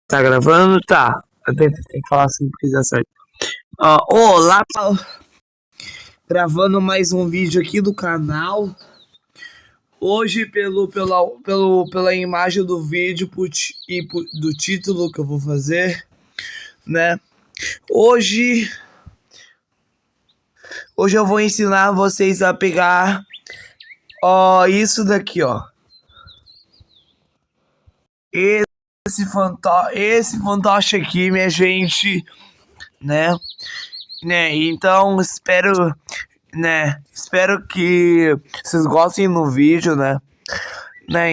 Tá gravando? Tá. Tem que falar assim porque dá certo. Olá, gravando mais um vídeo aqui do canal. Hoje, pela imagem do vídeo do título que eu vou fazer, né? Hoje eu vou ensinar vocês a pegar, isso daqui, ó. Esse fantoche aqui, minha gente, né? Então, espero que vocês gostem do vídeo, né?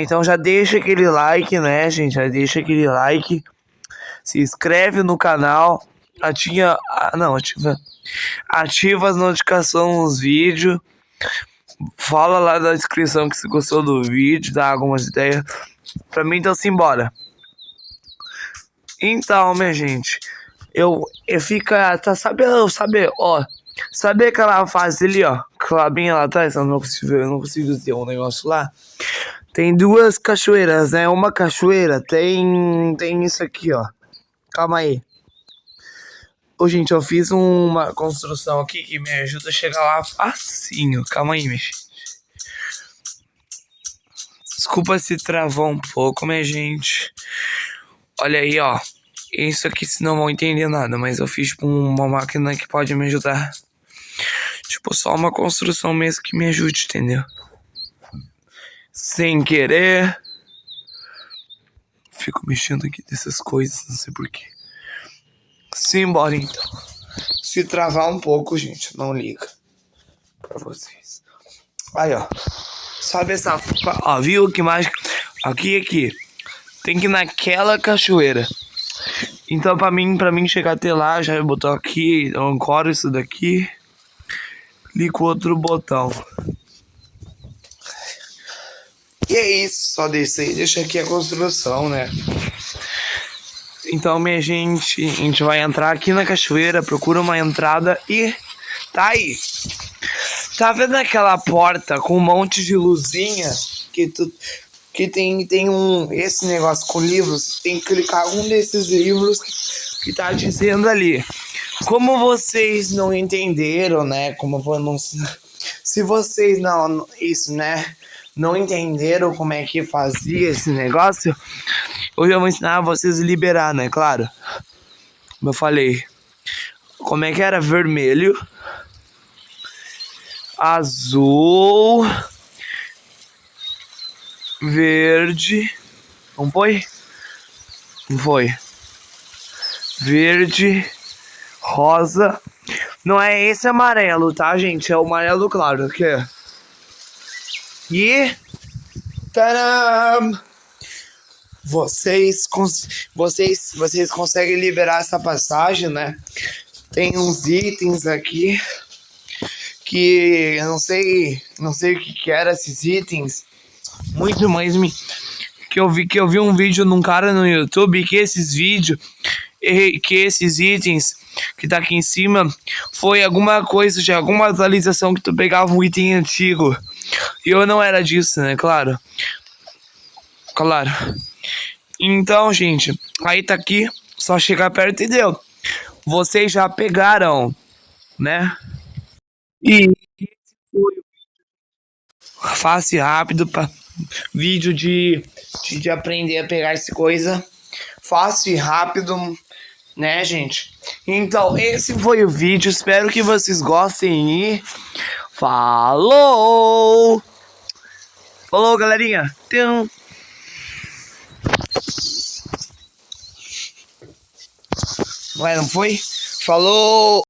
Então já deixa aquele like, né, gente? Já deixa aquele like. Se inscreve no canal. Ativa as notificações nos vídeos. Fala lá na descrição que você gostou do vídeo, dá algumas ideias. Pra mim, então simbora. Então, minha gente, sabe aquela fase ali, ó, aquela bem lá atrás, eu não consigo dizer um negócio lá. Tem duas cachoeiras, né? Uma cachoeira tem isso aqui, ó. Calma aí. Gente, eu fiz uma construção aqui que me ajuda a chegar lá facinho. Calma aí, minha gente. Desculpa se travou um pouco, minha gente. Olha aí, ó. Isso aqui vocês não vão entender nada, mas eu fiz tipo uma máquina que pode me ajudar. Tipo, só uma construção mesmo que me ajude, entendeu? Sem querer. Fico mexendo aqui dessas coisas, não sei porquê. Simbora então. Se travar um pouco, gente, não liga. Pra vocês. Aí, ó. Sabe essa... Ó, viu que mágica? Aqui. Tem que ir naquela cachoeira. Então, pra mim chegar até lá, já botou aqui, eu ancoro isso daqui, ligo outro botão. E é isso, só descer e deixa aqui a construção, né? Então, minha gente, a gente vai entrar aqui na cachoeira, procura uma entrada e tá aí. Tá vendo aquela porta com um monte de luzinha que tem esse negócio com livros? Tem que clicar um desses livros que tá dizendo ali. Como vocês não entenderam, né? Se vocês não entenderam como é que fazia esse negócio, hoje eu vou ensinar vocês a liberar, né? Claro. Como eu falei. Como é que era? Vermelho, azul, verde. Não foi? Não foi. Verde, rosa. Não é esse amarelo, tá, gente? É o amarelo claro aqui. E tadam! Vocês conseguem liberar essa passagem, né? Tem uns itens aqui que eu não sei o que era esses itens. Muito mais que eu vi um vídeo num cara no YouTube que esses itens que tá aqui em cima foi alguma coisa de alguma atualização que tu pegava um item antigo. E eu não era disso, né? Claro. Então, gente, aí tá aqui, só chegar perto e deu. Vocês já pegaram, né? E esse foi o vídeo fácil e rápido para vídeo de aprender a pegar essa coisa. Fácil e rápido, né, gente? Então, esse foi o vídeo. Espero que vocês gostem e falou! Falou, galerinha! Não foi? Falou!